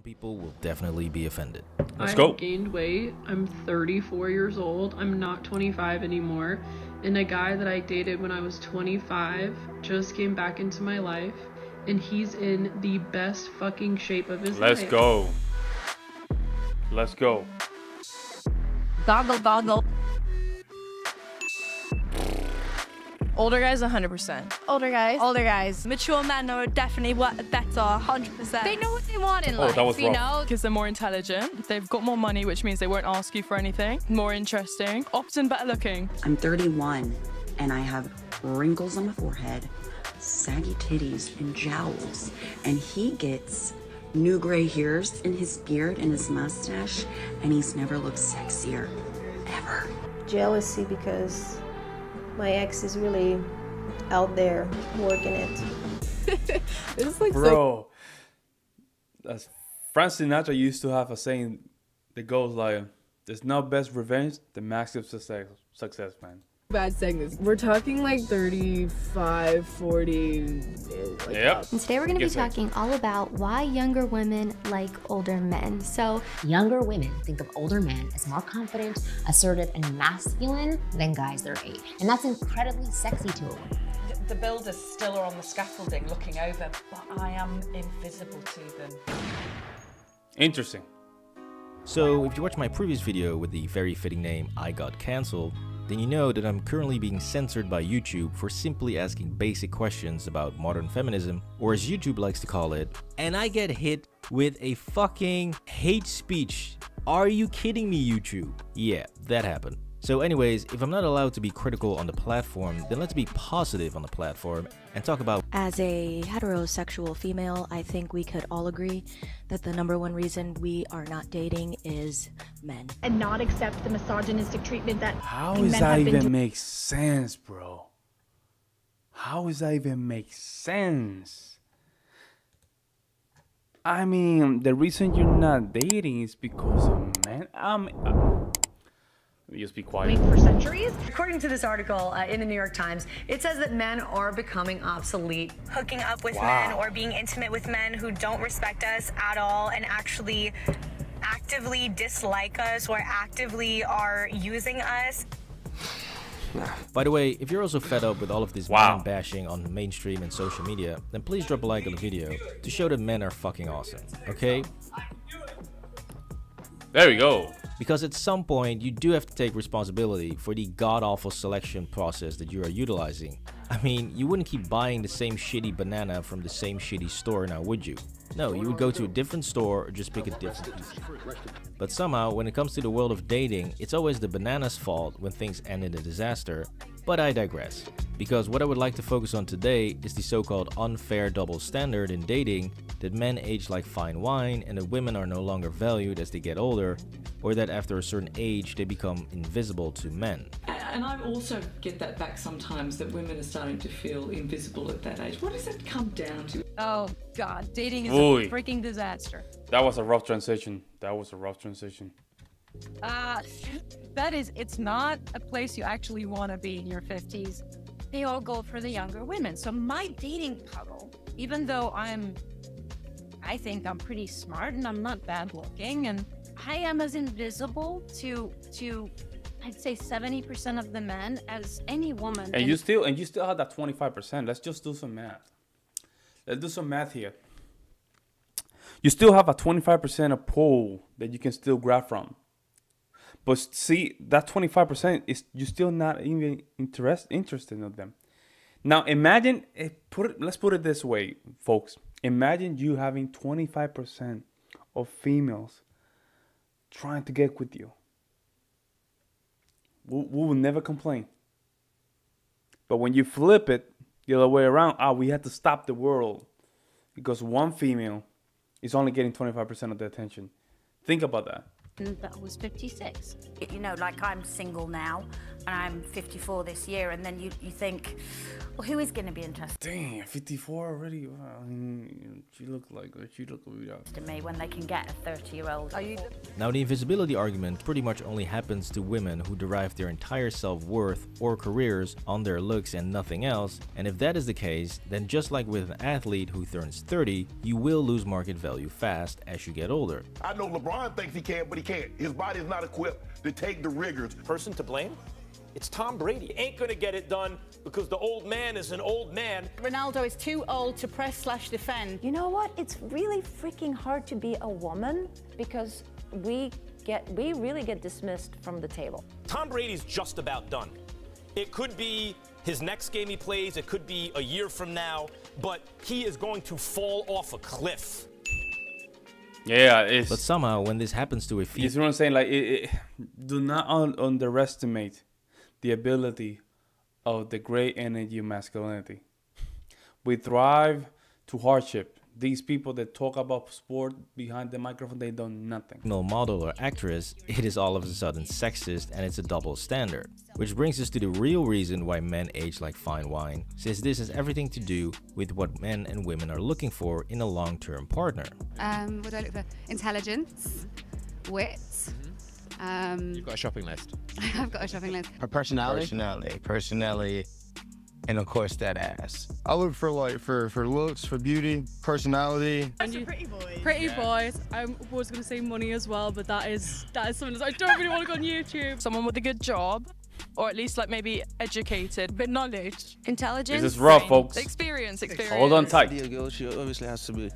people will definitely be offended. Let's go. I gained weight. I'm 34 years old. I'm not 25 anymore. And a guy that I dated when I was 25 just came back into my life. And he's in the best fucking shape of his life. Let's go. Let's go. Goggle, goggle. Older guys, 100%. Older guys. Older guys. Mature men are definitely better, 100%. They know what they want in life, that was you rough. know? Because they're more intelligent. They've got more money, which means they won't ask you for anything. More interesting. Often better looking. I'm 31, and I have wrinkles on my forehead, saggy titties, and jowls. And he gets new gray hairs in his beard and his mustache, and he's never looked sexier, ever. Jealousy because my ex is really out there working it. It's like Bro, as Frank Sinatra used to have a saying that goes like, "There's no best revenge than massive success, man." Bad saying this. We're talking like 35, 40. Like yep. And today we're going to be talking all about why younger women like older men. So younger women think of older men as more confident, assertive, and masculine than guys their age. And that's incredibly sexy to a woman. The builders still are on the scaffolding looking over, but I am invisible to them. Interesting. So if you watched my previous video with the very fitting name I Got Cancelled, then you know that I'm currently being censored by YouTube for simply asking basic questions about modern feminism, or as YouTube likes to call it, and I get hit with a fucking hate speech. Are you kidding me, YouTube? Yeah, that happened. So anyways, if I'm not allowed to be critical on the platform, then let's be positive on the platform and talk about... As a heterosexual female, I think we could all agree that the #1 reason we are not dating is men. And not accept the misogynistic treatment that How does that even make sense, bro? How does that even make sense? I mean, the reason you're not dating is because of men. Just be quiet. For centuries. According to this article in the New York Times, it says that men are becoming obsolete. Hooking up with men or being intimate with men who don't respect us at all and actually actively dislike us or actively are using us. By the way, if you're also fed up with all of this man bashing on mainstream and social media, then please drop a like on the video to show that men are fucking awesome, okay? There we go. Because at some point, you do have to take responsibility for the god-awful selection process that you are utilizing. I mean, you wouldn't keep buying the same shitty banana from the same shitty store now, would you? No, you would go to a different store or just pick a different piece. But somehow, when it comes to the world of dating, it's always the banana's fault when things end in a disaster. But I digress. Because what I would like to focus on today is the so-called unfair double standard in dating, that men age like fine wine and that women are no longer valued as they get older, or that after a certain age they become invisible to men. And I also get that back sometimes, that women are starting to feel invisible at that age. What does it come down to? Oh god, dating is a freaking disaster. That was a rough transition. That was a rough transition. It's not a place you actually want to be in your 50s. They all go for the younger women. So my dating puddle, even though I think I'm pretty smart and I'm not bad looking, and I am as invisible to I'd say 70% of the men as any woman. And you still have that 25%. Let's just do some math. Let's do some math here. You still have a 25% of pull that you can still grab from. But see, that 25% is you still not even interested in them. Now imagine, let's put it this way, folks. Imagine you having 25% of females trying to get with you. We will never complain. But when you flip it the other way around, we had to stop the world because one female is only getting 25% of the attention. Think about that. That was 56. You know, like I'm single now. and I'm 54 this year, and then you think, well, who is going to be interested? Damn, 54 already. Wow. She look like To me when they can get a 30-year-old. Are you? Now, the invisibility argument pretty much only happens to women who derive their entire self-worth or careers on their looks and nothing else, and if that is the case, then just like with an athlete who turns 30, you will lose market value fast as you get older. I know LeBron thinks he can, but he can't. His body is not equipped to take the rigors. Person to blame? It's Tom Brady. Ain't gonna get it done because the old man is an old man. Ronaldo is too old to press/defend. You know what? It's really freaking hard to be a woman because we really get dismissed from the table. Tom Brady's just about done. It could be his next game he plays, it could be a year from now, but he is going to fall off a cliff. Yeah, it's... But somehow, when this happens to a female... You see what I'm saying? Like, do not underestimate the ability of the great energy of masculinity. We thrive to hardship. These people that talk about sport behind the microphone, they do nothing. No model or actress, it is all of a sudden sexist and it's a double standard. Which brings us to the real reason why men age like fine wine, since this has everything to do with what men and women are looking for in a long-term partner. What do I look for? Intelligence, wit. You've got a shopping list. I've got a shopping list. Her personality? Personality, and of course that ass. I look for for looks, for beauty, personality. Pretty boys. Pretty boys. I was going to say money as well, but that is something that I don't really want to go on YouTube. Someone with a good job, or at least like maybe educated, but knowledge, intelligence. This is rough, folks. Experience. Hold on tight. The girl, she obviously has to be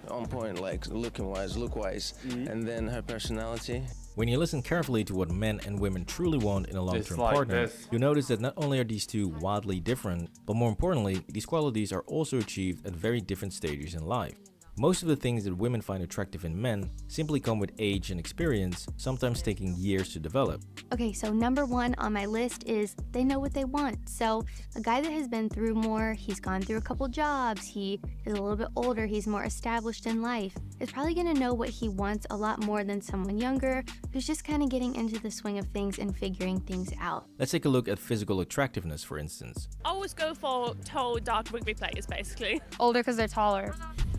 on point, like look-wise, and then her personality. When you listen carefully to what men and women truly want in a long-term partner, you notice that not only are these two wildly different, but more importantly, these qualities are also achieved at very different stages in life. Most of the things that women find attractive in men simply come with age and experience, sometimes taking years to develop. Okay, so number one on my list is they know what they want. So a guy that has been through more, he's gone through a couple jobs, he is a little bit older, he's more established in life, is probably going to know what he wants a lot more than someone younger who's just kind of getting into the swing of things and figuring things out. Let's take a look at physical attractiveness, for instance. I always go for tall, dark rugby players, basically. Older because they're taller.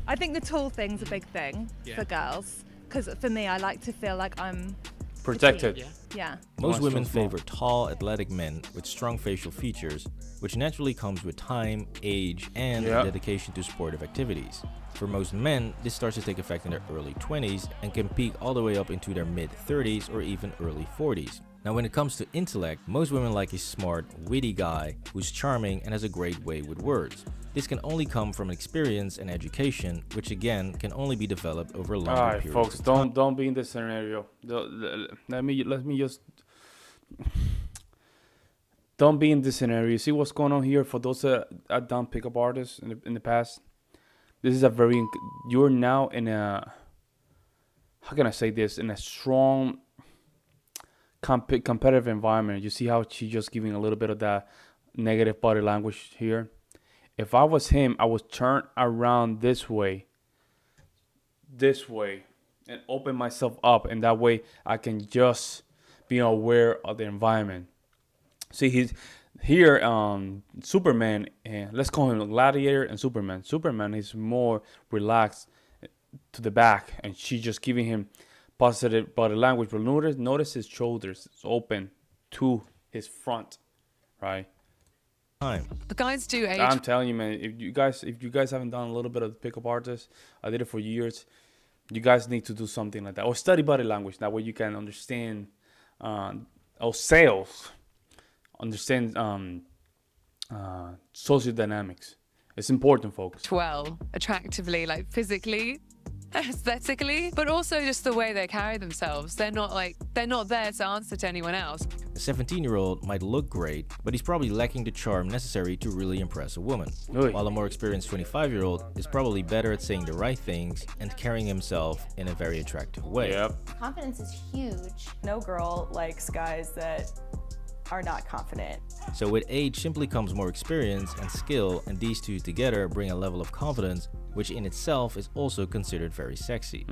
I think the tall thing's a big thing for girls, because for me, I like to feel like I'm protected. Yeah. Most women favor tall, athletic men with strong facial features, which naturally comes with time, age, and dedication to sportive activities. For most men, this starts to take effect in their early 20s and can peak all the way up into their mid-30s or even early 40s. Now, when it comes to intellect, most women like a smart, witty guy who's charming and has a great way with words. This can only come from experience and education, which again can only be developed over longer periods of time. Alright, folks, don't be in this scenario. Let me just don't be in this scenario. You see what's going on here? For those that are done pickup artists in the past, this is a very you're now in a, how can I say this, in a strong competitive environment. You see how she's just giving a little bit of that negative body language here. If I was him, I would turn around this way, and open myself up, and that way I can just be aware of the environment. See, he's here, Superman, and let's call him Gladiator and Superman. Superman is more relaxed to the back, and she's just giving him positive body language. But notice his shoulders is open to his front, right? The guys do age. I'm telling you, man. If you guys haven't done a little bit of the pickup artist, I did it for years. You guys need to do something like that, or study body language. That way you can understand, sales, understand social dynamics. It's important, folks. Well, attractively, like physically, aesthetically, but also just the way they carry themselves. They're not there to answer to anyone else. A 17-year-old might look great, but he's probably lacking the charm necessary to really impress a woman. While a more experienced 25-year-old is probably better at saying the right things and carrying himself in a very attractive way. Confidence is huge. No girl likes guys that are not confident. So with age simply comes more experience and skill, and these two together bring a level of confidence which in itself is also considered very sexy.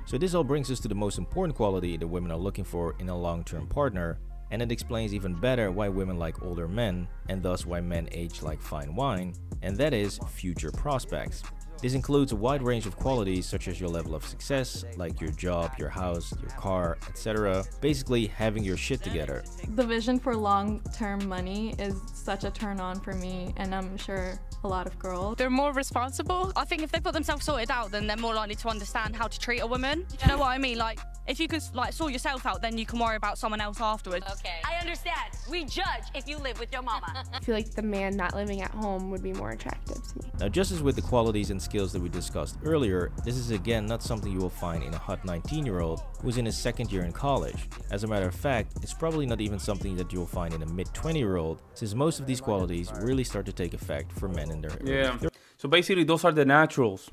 So this all brings us to the most important quality that women are looking for in a long-term partner, And it explains even better why women like older men, and thus why men age like fine wine, and that is future prospects. This includes a wide range of qualities such as your level of success, like your job, your house, your car, etc. Basically, having your shit together. The vision for long-term money is such a turn on for me, and I'm sure a lot of girls. They're more responsible. I think if they put themselves sorted out, then they're more likely to understand how to treat a woman. You know what I mean? Like, if you could sort yourself out, then you can worry about someone else afterwards. Okay. I understand. We judge if you live with your mama. I feel like the man not living at home would be more attractive to me. Now, just as with the qualities and skills that we discussed earlier, this is again not something you will find in a hot 19-year-old who's in his second year in college. As a matter of fact, it's probably not even something that you'll find in a mid-20-year-old, since most of these qualities really start to take effect for men in their early. So basically, those are the naturals.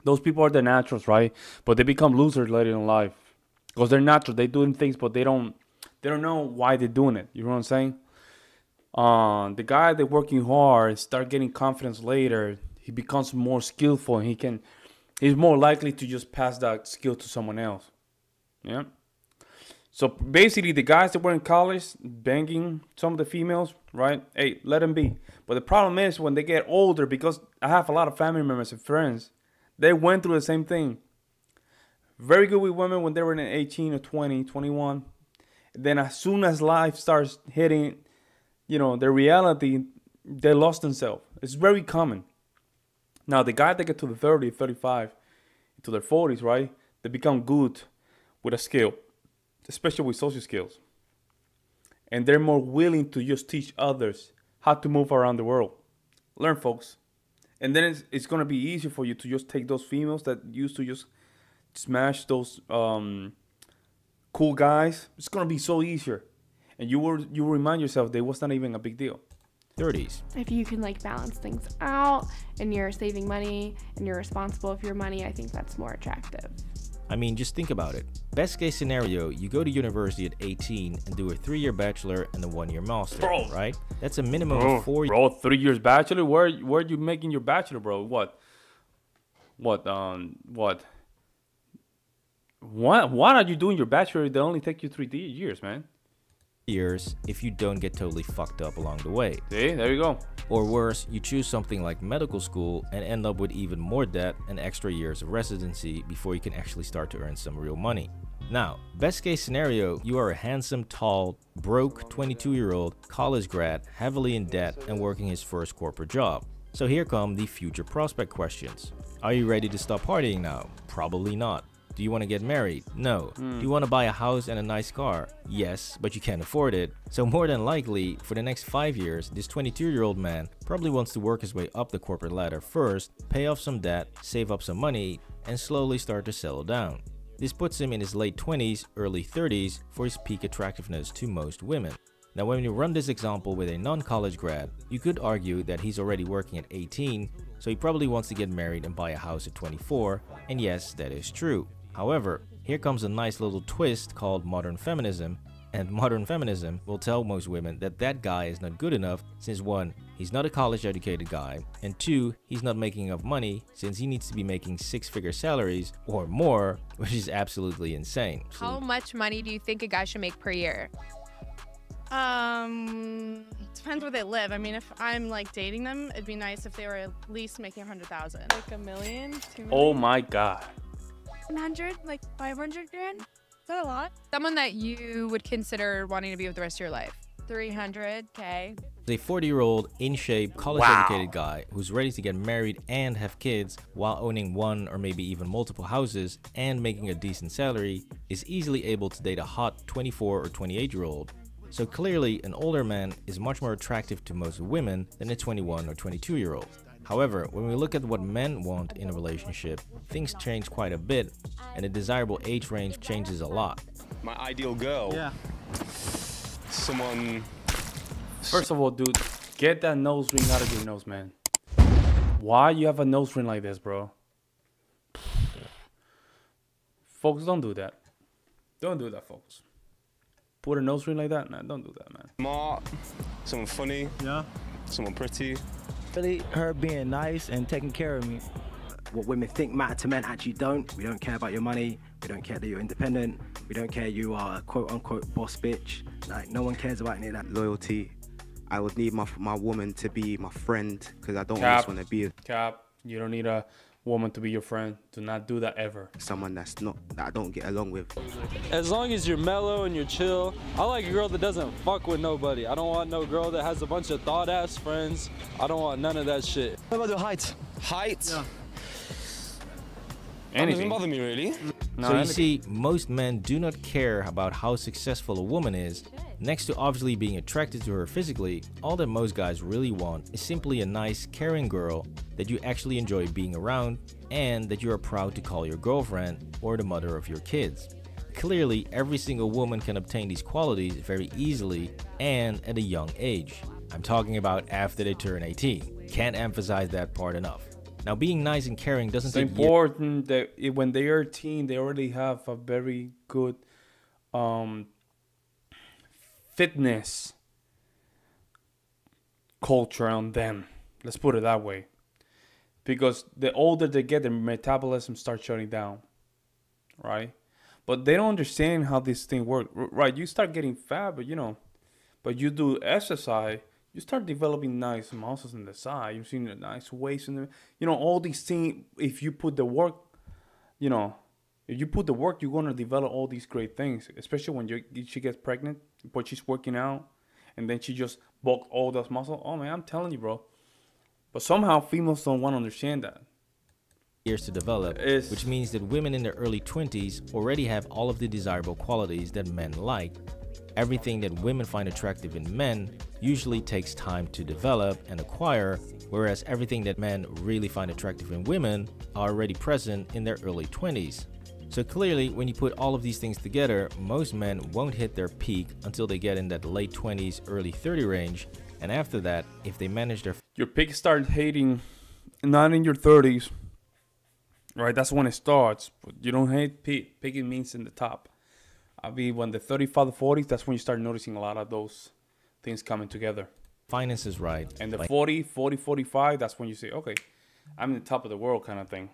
Those people are the naturals, right? But they become losers later in life because they're natural. They're doing things, but they don't know why they're doing it. You know what I'm saying? The guy that's working hard start getting confidence later. He becomes more skillful. And he's more likely to just pass that skill to someone else. Yeah. So basically, the guys that were in college banging some of the females, right? Hey, let them be. But the problem is when they get older, because I have a lot of family members and friends. They went through the same thing. Very good with women when they were in 18 or 20, 21. Then as soon as life starts hitting, their reality, they lost themselves. It's very common. Now, the guys that get to the 30, 35, to their 40s, right? They become good with a skill, especially with social skills. And they're more willing to just teach others how to move around the world. Learn, folks. And then it's going to be easier for you to just take those females that used to just smash those cool guys. It's going to be so easier. And you will remind yourself that it was not even a big deal. 30s. If you can balance things out and you're saving money and you're responsible for your money, I think that's more attractive. I mean, just think about it. Best case scenario, you go to university at 18 and do a 3-year bachelor and a 1-year master, right? That's a minimum of 4 years. Bro, 3 years bachelor? Where are you making your bachelor, bro? What? Why are you doing your bachelor? They only take you 3 years, man. Years if you don't get totally fucked up along the way. See, there you go. Or worse, you choose something like medical school and end up with even more debt and extra years of residency before you can actually start to earn some real money. Now, best case scenario, you are a handsome, tall, broke 22-year-old college grad, heavily in debt and working his first corporate job. So here come the future prospect questions. Are you ready to stop partying now? Probably not. Do you want to get married? No. Do you want to buy a house and a nice car? Yes, but you can't afford it. So more than likely, for the next 5 years, this 22-year-old man probably wants to work his way up the corporate ladder first, pay off some debt, save up some money, and slowly start to settle down. This puts him in his late 20s, early 30s for his peak attractiveness to most women. Now, when you run this example with a non-college grad, you could argue that he's already working at 18, so he probably wants to get married and buy a house at 24, and yes, that is true. However, here comes a nice little twist called modern feminism, and modern feminism will tell most women that that guy is not good enough since 1, he's not a college educated guy, and 2, he's not making enough money since he needs to be making 6-figure salaries or more, which is absolutely insane. How much money do you think a guy should make per year? Depends where they live. I mean, if I'm dating them, it'd be nice if they were at least making 100,000. Like $1 million, $2 million. Oh my God. 100, 500 grand? Is that a lot? Someone that you would consider wanting to be with the rest of your life. 300K. A 40-year-old, in-shape, college-educated guy who's ready to get married and have kids while owning 1 or maybe even multiple houses and making a decent salary is easily able to date a hot 24 or 28-year-old. So clearly, an older man is much more attractive to most women than a 21 or 22-year-old. However, when we look at what men want in a relationship, things change quite a bit, and the desirable age range changes a lot. My ideal girl. Yeah. Someone. First of all, dude, get that nose ring out of your nose, man. Why you have a nose ring like this, bro? Folks, don't do that. Don't do that, folks. Put a nose ring like that? Nah, don't do that, man. Smart. Someone funny. Yeah. Someone pretty. Really, her being nice and taking care of me. what women think matter to men actually don't. We don't care about your money. We don't care that you're independent. We don't care you are a quote-unquote boss bitch. Like, no one cares about any of that. Loyalty. I would need my woman to be my friend, because I don't Cap. just want to be Cap. You don't need a woman to be your friend. Do not do that ever. someone that I don't get along with. As long as you're mellow and you're chill. I like a girl that doesn't fuck with nobody. I don't want no girl that has a bunch of thought-ass friends. I don't want none of that shit. What about the height? Height? Yeah. That doesn't bother me, really. So you see, most men do not care about how successful a woman is. Next to obviously being attracted to her physically, all that most guys really want is simply a nice, caring girl that you actually enjoy being around and that you are proud to call your girlfriend or the mother of your kids. Clearly, every single woman can obtain these qualities very easily and at a young age. I'm talking about after they turn 18. Can't emphasize that part enough. Now, being nice and caring doesn't take It's important that when they are a teen, they already have a very good fitness culture on them. Let's put it that way. Because the older they get, their metabolism starts shutting down, right? But they don't understand how this thing works, right? You start getting fat, but you do exercise, you start developing nice muscles in the side. You've seen a nice waist in the, all these things. If you put the work, you're gonna develop all these great things. Especially when she gets pregnant, but she's working out, and then she just bulked all those muscles. Oh man, I'm telling you, bro. But somehow females don't want to understand that. Years to develop, which means that women in their early 20s already have all of the desirable qualities that men like. Everything that women find attractive in men usually takes time to develop and acquire, whereas everything that men really find attractive in women are already present in their early 20s. So clearly, when you put all of these things together, most men won't hit their peak until they get in that late 20s, early 30 range, and after that, if they manage your peak start hating not in your 30s, right? That's when it starts. But you don't hate peak. Peaking means in the top. I mean, when the 35 to 40s, that's when you start noticing a lot of those things coming together. finances right. And the 40, 45, that's when you say, okay, I'm in the top of the world kind of thing.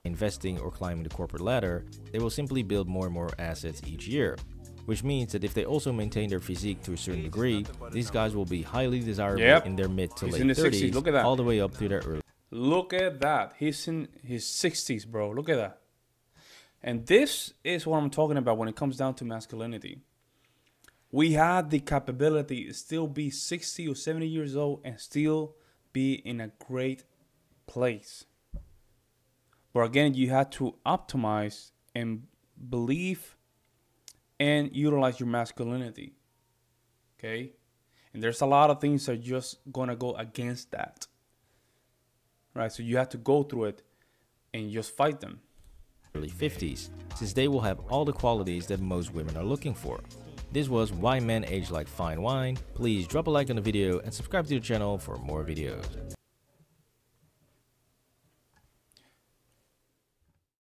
Investing or climbing the corporate ladder, they will simply build more and more assets each year. Which means that if they also maintain their physique to a certain degree, these guys will be highly desirable in their mid to late 30s, Look at that. all the way up to their early. Look at that. He's in his 60s, bro. Look at that. And this is what I'm talking about when it comes down to masculinity. We have the capability to still be 60 or 70 years old and still be in a great place. But again, you have to optimize and believe and utilize your masculinity. Okay? And there's a lot of things that are just going to go against that. Right? So you have to go through it and just fight them. Early 50s, since they will have all the qualities that most women are looking for. This was Why Men Age Like Fine Wine. Please drop a like on the video and subscribe to the channel for more videos.